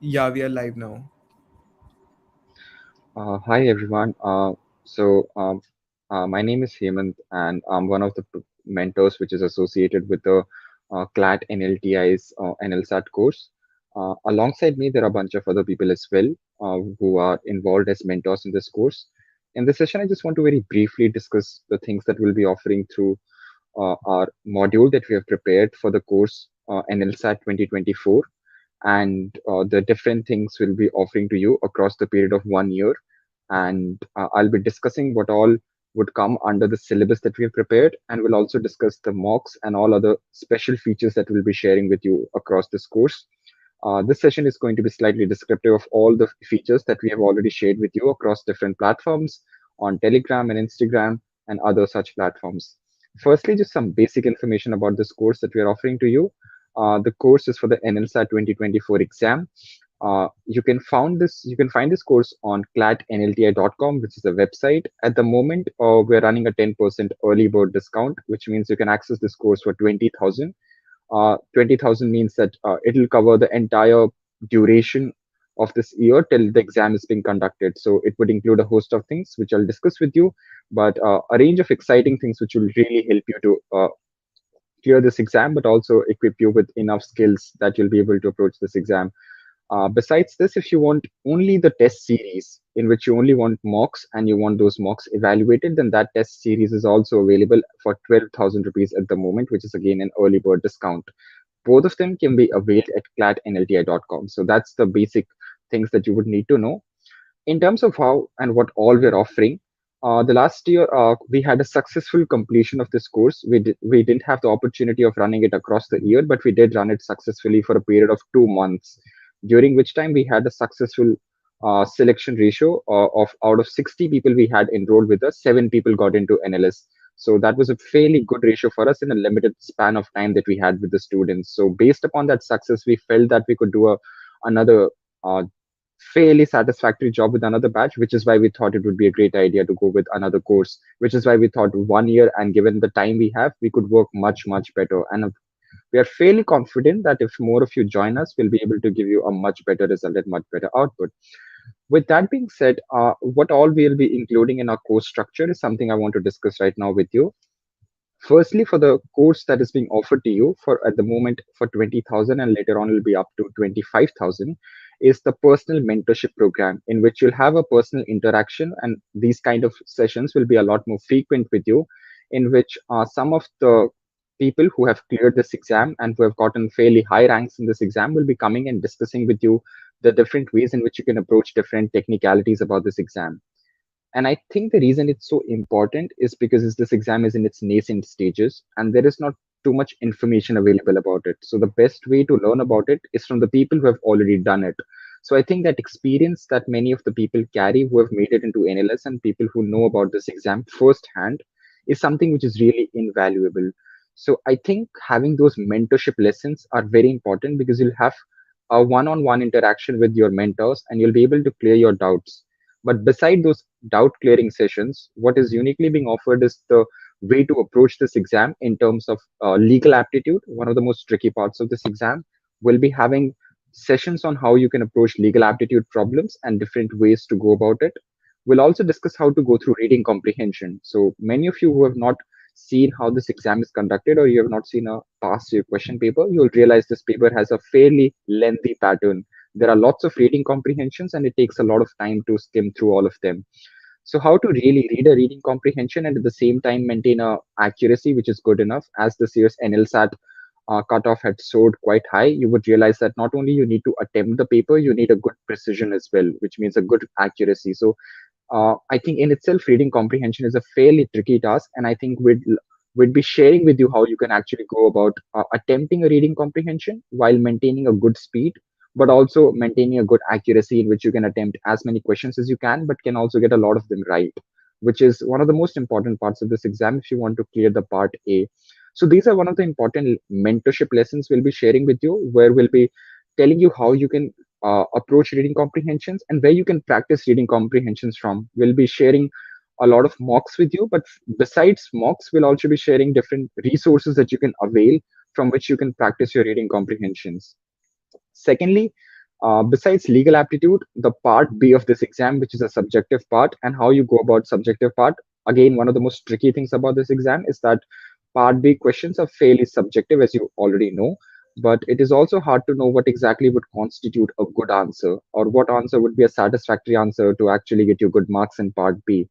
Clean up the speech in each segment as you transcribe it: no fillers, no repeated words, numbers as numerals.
Yeah, we are live now. Hi everyone. My name is Hemant, and I'm one of the mentors which is associated with the CLAT NLTI's NLSAT course. Alongside me, there are a bunch of other people as well who are involved as mentors in this course. In this session, I just want to very briefly discuss the things that we'll be offering through our module that we have prepared for the course NLSAT 2024, and the different things we'll be offering to you across the period of 1 year. And I'll be discussing what all would come under the syllabus that we have prepared, and we'll also discuss the mocks and all other special features that we'll be sharing with you across this course. This session is going to be slightly descriptive of all the features that we have already shared with you across different platforms on Telegram and Instagram and other such platforms. Firstly, just some basic information about this course that we are offering to you. The course is for the NLSAT 2024 exam. You can find this course on clatnlti.com, which is a website. At the moment, we're running a 10% early bird discount, which means you can access this course for 20,000. 20,000 means that it'll cover the entire duration of this year till the exam is being conducted. So it would include a host of things which I'll discuss with you, but a range of exciting things which will really help you to clear this exam, but also equip you with enough skills that you'll be able to approach this exam. Besides this, if you want only the test series in which you only want mocks and you want those mocks evaluated, then that test series is also available for 12,000 rupees at the moment, which is again an early bird discount. Both of them can be availed at clatnlti.com. So that's the basic things that you would need to know. In terms of how and what all we're offering, the last year we had a successful completion of this course. We didn't have the opportunity of running it across the year, but we did run it successfully for a period of 2 months, during which time we had a successful selection ratio of out of 60 people we had enrolled with us, 7 people got into NLS. So that was a fairly good ratio for us in a limited span of time that we had with the students. So based upon that success, we felt that we could do another uh, fairly satisfactory job with another batch, which is why we thought it would be a great idea to go with another course, which is why we thought 1 year, and given the time we have, we could work much, much better. And we are fairly confident that if more of you join us, we'll be able to give you a much better result and much better output. With that being said, what all we'll be including in our course structure is something I want to discuss right now with you. Firstly, for the course that is being offered to you for at the moment for 20,000 and later on will be up to 25,000, is the personal mentorship program, in which you'll have a personal interaction, and these kind of sessions will be a lot more frequent with you, in which some of the people who have cleared this exam and who have gotten fairly high ranks in this exam will be coming and discussing with you the different ways in which you can approach different technicalities about this exam. And I think the reason it's so important is because this exam is in its nascent stages and there is not too much information available about it. So the best way to learn about it is from the people who have already done it. So I think that experience that many of the people carry who have made it into NLS and people who know about this exam firsthand is something which is really invaluable. So I think having those mentorship lessons are very important because you'll have a one-on-one interaction with your mentors and you'll be able to clear your doubts. But beside those doubt clearing sessions, what is uniquely being offered is the way to approach this exam in terms of legal aptitude. One of the most tricky parts of this exam will be having sessions on how you can approach legal aptitude problems and different ways to go about it. We'll also discuss how to go through reading comprehension. So many of you who have not seen how this exam is conducted or you have not seen a past year question paper, you'll realize this paper has a fairly lengthy pattern. There are lots of reading comprehensions and it takes a lot of time to skim through all of them. So how to really read a reading comprehension and at the same time maintain a accuracy which is good enough, as this year's NLSAT cutoff had soared quite high, you would realize that not only you need to attempt the paper, you need a good precision as well, which means a good accuracy. So I think in itself, reading comprehension is a fairly tricky task, and I think we'd be sharing with you how you can actually go about attempting a reading comprehension while maintaining a good speed, but also maintaining a good accuracy in which you can attempt as many questions as you can, but can also get a lot of them right, which is one of the most important parts of this exam if you want to clear the part A. So these are one of the important mentorship lessons we'll be sharing with you, where we'll be telling you how you can approach reading comprehensions and where you can practice reading comprehensions from. We'll be sharing a lot of mocks with you, but besides mocks, we'll also be sharing different resources that you can avail from which you can practice your reading comprehensions. Secondly, Besides legal aptitude, the part B of this exam, which is a subjective part, and how you go about subjective part. Again, one of the most tricky things about this exam is that part B questions are fairly subjective, as you already know, but it is also hard to know what exactly would constitute a good answer, or what answer would be a satisfactory answer to actually get you good marks in part B.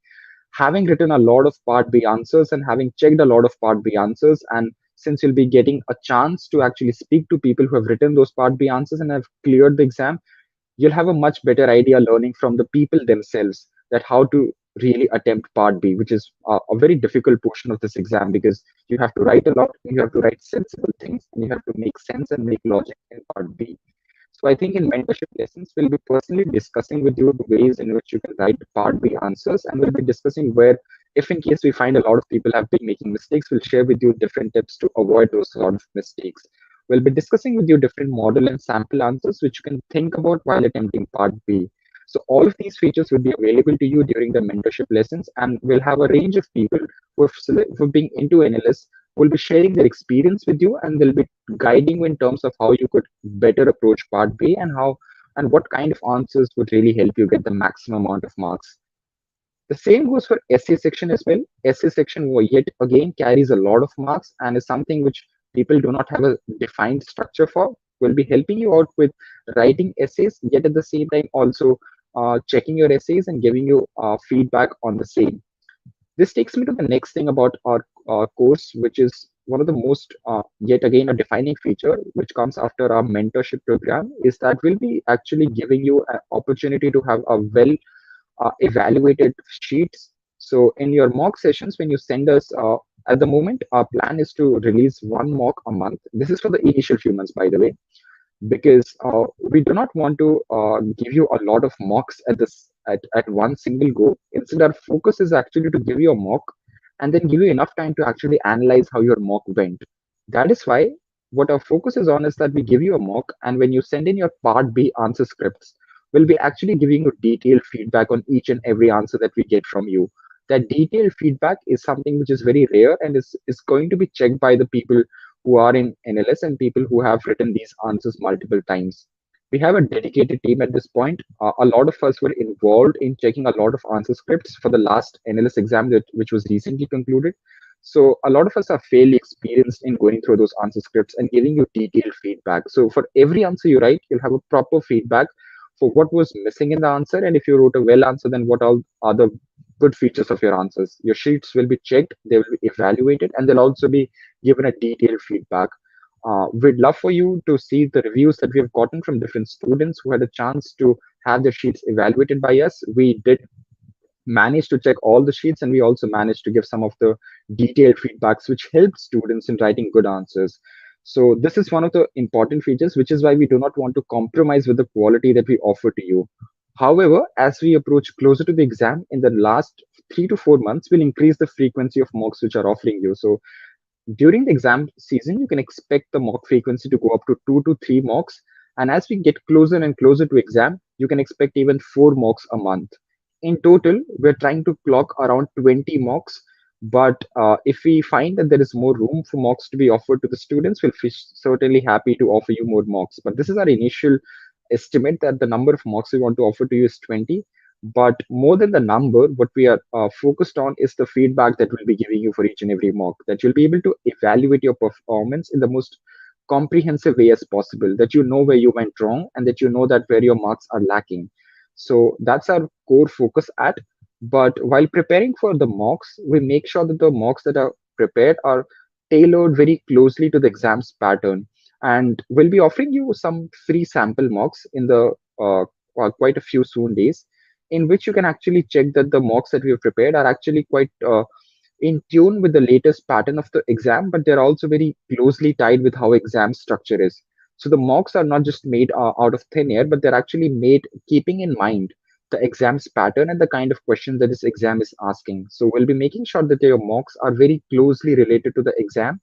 Having written a lot of part B answers and having checked a lot of part B answers, and since you'll be getting a chance to actually speak to people who have written those part B answers and have cleared the exam, you'll have a much better idea learning from the people themselves that how to really attempt part B, which is a very difficult portion of this exam because you have to write a lot, you have to write sensible things, and you have to make sense and make logic in part B. So I think in mentorship lessons, we'll be personally discussing with you the ways in which you can write part B answers, and we'll be discussing where, if in case we find a lot of people have been making mistakes, we'll share with you different tips to avoid those sort of mistakes. We'll be discussing with you different model and sample answers which you can think about while attempting part B. So all of these features will be available to you during the mentorship lessons, and we'll have a range of people who have been into NLS will be sharing their experience with you, and they'll be guiding you in terms of how you could better approach part B and how and what kind of answers would really help you get the maximum amount of marks. The same goes for essay section as well. Essay section yet again carries a lot of marks and is something which people do not have a defined structure for. Will be helping you out with writing essays, yet at the same time also checking your essays and giving you feedback on the same. This takes me to the next thing about our course, which is one of the most, yet again, a defining feature which comes after our mentorship program is that we'll be actually giving you an opportunity to have a well evaluated sheets. So in your mock sessions, when you send us, at the moment, our plan is to release one mock a month. This is for the initial few months, by the way, because we do not want to give you a lot of mocks at one single go. Instead, our focus is actually to give you a mock and then give you enough time to actually analyze how your mock went. That is why what our focus is on is that we give you a mock, and when you send in your part B answer scripts, we'll be actually giving you detailed feedback on each and every answer that we get from you. That detailed feedback is something which is very rare and is going to be checked by the people who are in NLS and people who have written these answers multiple times. We have a dedicated team at this point. A lot of us were involved in checking a lot of answer scripts for the last NLS exam which was recently concluded. So a lot of us are fairly experienced in going through those answer scripts and giving you detailed feedback. So for every answer you write, you'll have a proper feedback for what was missing in the answer, and if you wrote a well answer, then what all are the good features of your answers. Your sheets will be checked, they will be evaluated, and they'll also be given a detailed feedback. We'd love for you to see the reviews that we have gotten from different students who had a chance to have their sheets evaluated by us. We did manage to check all the sheets, and we also managed to give some of the detailed feedbacks which helped students in writing good answers. So this is one of the important features, which is why we do not want to compromise with the quality that we offer to you. However, as we approach closer to the exam in the last 3 to 4 months, we'll increase the frequency of mocks which are offering you. So during the exam season, you can expect the mock frequency to go up to 2 to 3 mocks. And as we get closer and closer to exam, you can expect even 4 mocks a month. In total, we're trying to clock around 20 mocks. But if we find that there is more room for mocks to be offered to the students, we'll be certainly happy to offer you more mocks. But this is our initial estimate that the number of mocks we want to offer to you is 20. But more than the number, what we are focused on is the feedback that we'll be giving you for each and every mock, that you'll be able to evaluate your performance in the most comprehensive way as possible, that you know where you went wrong and that you know that where your marks are lacking. So that's our core focus at. But while preparing for the mocks, we make sure that the mocks that are prepared are tailored very closely to the exam's pattern. And we'll be offering you some free sample mocks in the quite a few soon days, in which you can actually check that the mocks that we have prepared are actually quite in tune with the latest pattern of the exam, but they're also very closely tied with how exam structure is. So the mocks are not just made out of thin air, but they're actually made keeping in mind the exam's pattern and the kind of questions that this exam is asking. So we'll be making sure that your mocks are very closely related to the exam,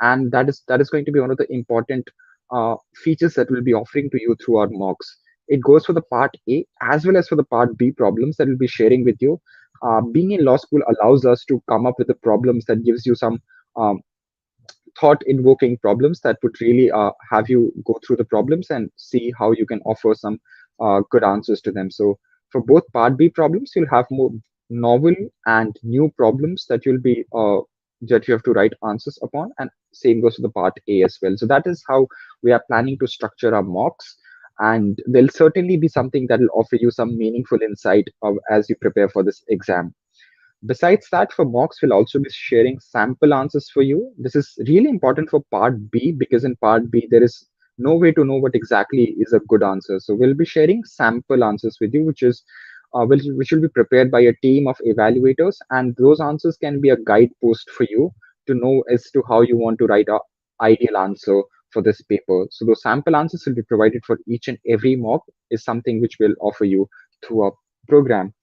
and that is going to be one of the important features that we'll be offering to you through our mocks. It goes for the part A as well as for the part B problems that we'll be sharing with you. Being in law school allows us to come up with the problems that gives you some um, thought-invoking problems that would really have you go through the problems and see how you can offer some good answers to them. So for both Part B problems, you'll have more novel and new problems that you'll be that you have to write answers upon, and same goes to the Part A as well. So that is how we are planning to structure our mocks, and there'll certainly be something that will offer you some meaningful insight as you prepare for this exam. Besides that, for mocks, we'll also be sharing sample answers for you. This is really important for Part B because in Part B, there is no way to know what exactly is a good answer. So we'll be sharing sample answers with you, which will be prepared by a team of evaluators, and those answers can be a guidepost for you to know as to how you want to write a ideal answer for this paper. So those sample answers will be provided for each and every mock is something which we'll offer you through our program.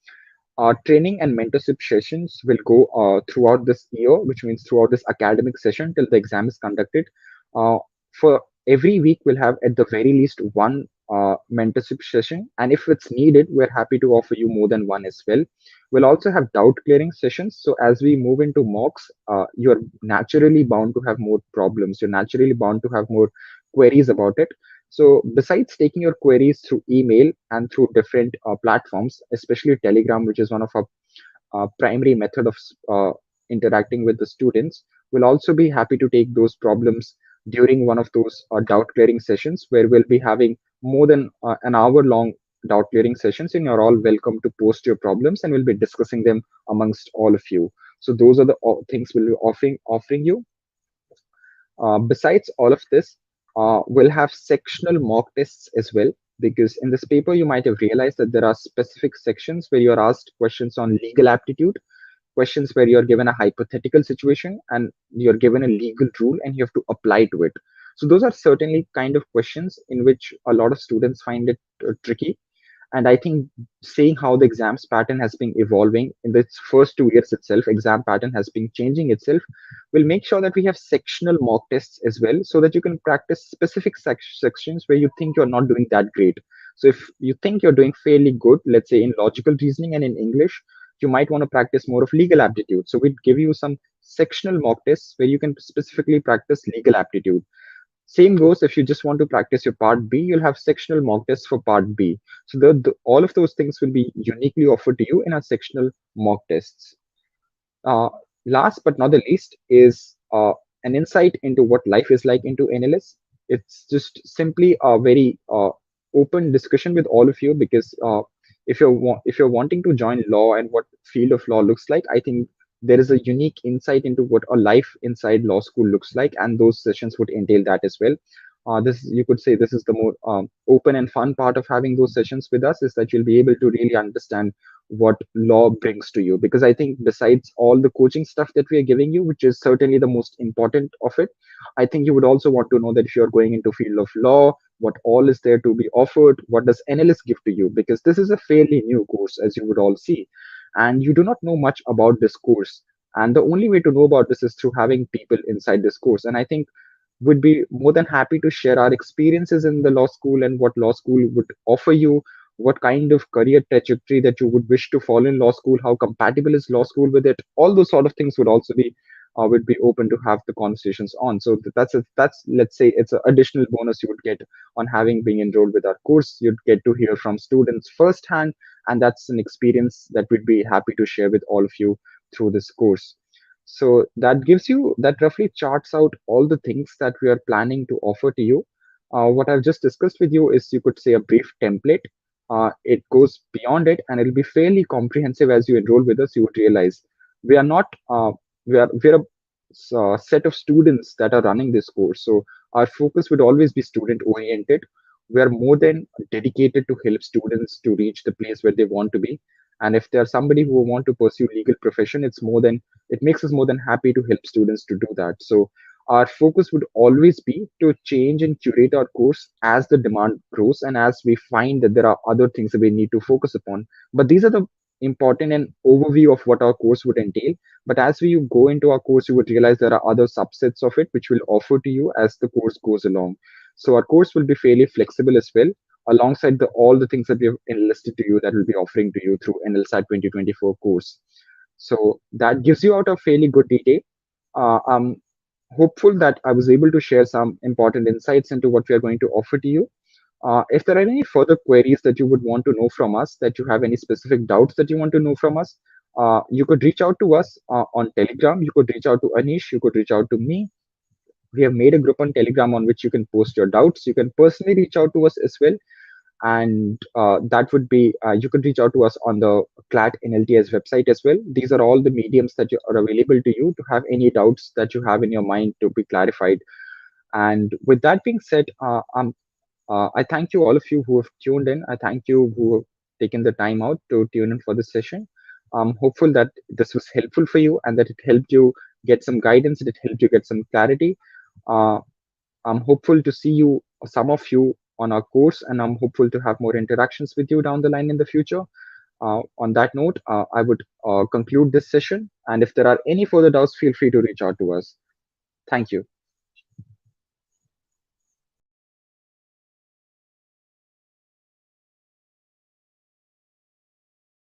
Training and mentorship sessions will go throughout this year, which means throughout this academic session till the exam is conducted. Uh, for every week, we'll have at the very least one mentorship session, and if it's needed, we're happy to offer you more than one as well. We'll also have doubt clearing sessions. So as we move into mocks, you're naturally bound to have more problems. You're naturally bound to have more queries about it. So besides taking your queries through email and through different platforms, especially Telegram, which is one of our primary method of interacting with the students, we'll also be happy to take those problems during one of those doubt clearing sessions where we'll be having more than an hour long doubt clearing sessions, and you're all welcome to post your problems and we'll be discussing them amongst all of you. So those are the things we'll be offering you. Besides all of this, we'll have sectional mock tests as well, because in this paper, you might have realized that there are specific sections where you're asked questions on legal aptitude, questions where you're given a hypothetical situation and you're given a legal rule and you have to apply to it. So those are certainly kind of questions in which a lot of students find it tricky. And I think seeing how the exams pattern has been evolving in the first 2 years itself, exam pattern has been changing itself, will make sure that we have sectional mock tests as well, so that you can practice specific sections where you think you're not doing that great. So if you think you're doing fairly good, let's say in logical reasoning and in English, you might want to practice more of legal aptitude. So we'd give you some sectional mock tests where you can specifically practice legal aptitude. Same goes if you just want to practice your Part B, you'll have sectional mock tests for Part B. So all of those things will be uniquely offered to you in our sectional mock tests. Uh, Last but not the least is an insight into what life is like into NLS. It's just simply a very open discussion with all of you, because if you're wanting to join law and what field of law looks like, I think there is a unique insight into what a life inside law school looks like, and those sessions would entail that as well. This you could say this is the more open and fun part of having those sessions with us, is that you'll be able to really understand what law brings to you. Because I think besides all the coaching stuff that we are giving you, which is certainly the most important of it, I think you would also want to know that if you're going into field of law, what all is there to be offered, what does NLS give to you, because this is a fairly new course, as you would all see, and you do not know much about this course. And the only way to know about this is through having people inside this course. And I think would be more than happy to share our experiences in the law school and what law school would offer you, what kind of career trajectory that you would wish to follow in law school, how compatible is law school with it. All those sort of things would also be would be open to have the conversations on. So that's let's say it's an additional bonus you would get on having been enrolled with our course. You'd get to hear from students firsthand, and that's an experience that we'd be happy to share with all of you through this course. So that gives you, that roughly charts out all the things that we are planning to offer to you. What I've just discussed with you is, you could say, a brief template. It goes beyond it, and it'll be fairly comprehensive. As you enroll with us, you would realize we are not we're a set of students that are running this course. So our focus would always be student oriented. We are more than dedicated to help students to reach the place where they want to be. And if there's somebody who want to pursue legal profession, it makes us more than happy to help students to do that. So our focus would always be to change and curate our course as the demand grows and as we find that there are other things that we need to focus upon. But these are the important and overview of what our course would entail. But as we go into our course, you would realize there are other subsets of it which will offer to you as the course goes along. So our course will be fairly flexible as well, alongside all the things that we have enlisted to you that will be offering to you through NLSAT 2024 course. So that gives you out a fairly good detail. hopeful that I was able to share some important insights into what we are going to offer to you. If there are any further queries that you would want to know from us, that you have any specific doubts that you want to know from us, you could reach out to us on Telegram. You could reach out to Anish. You could reach out to me. We have made a group on Telegram on which you can post your doubts. You can personally reach out to us as well. And that would be, you could reach out to us on the CLAT NLTS website as well. These are all the mediums that are available to you to have any doubts that you have in your mind to be clarified. And with that being said, I thank you all of you who have tuned in. I thank you who have taken the time out to tune in for this session. I'm hopeful that this was helpful for you and that it helped you get some guidance and it helped you get some clarity. Uh, I'm hopeful to see you, some of you, on our course, and I'm hopeful to have more interactions with you down the line in the future. On that note, I would conclude this session. And if there are any further doubts, feel free to reach out to us. Thank you.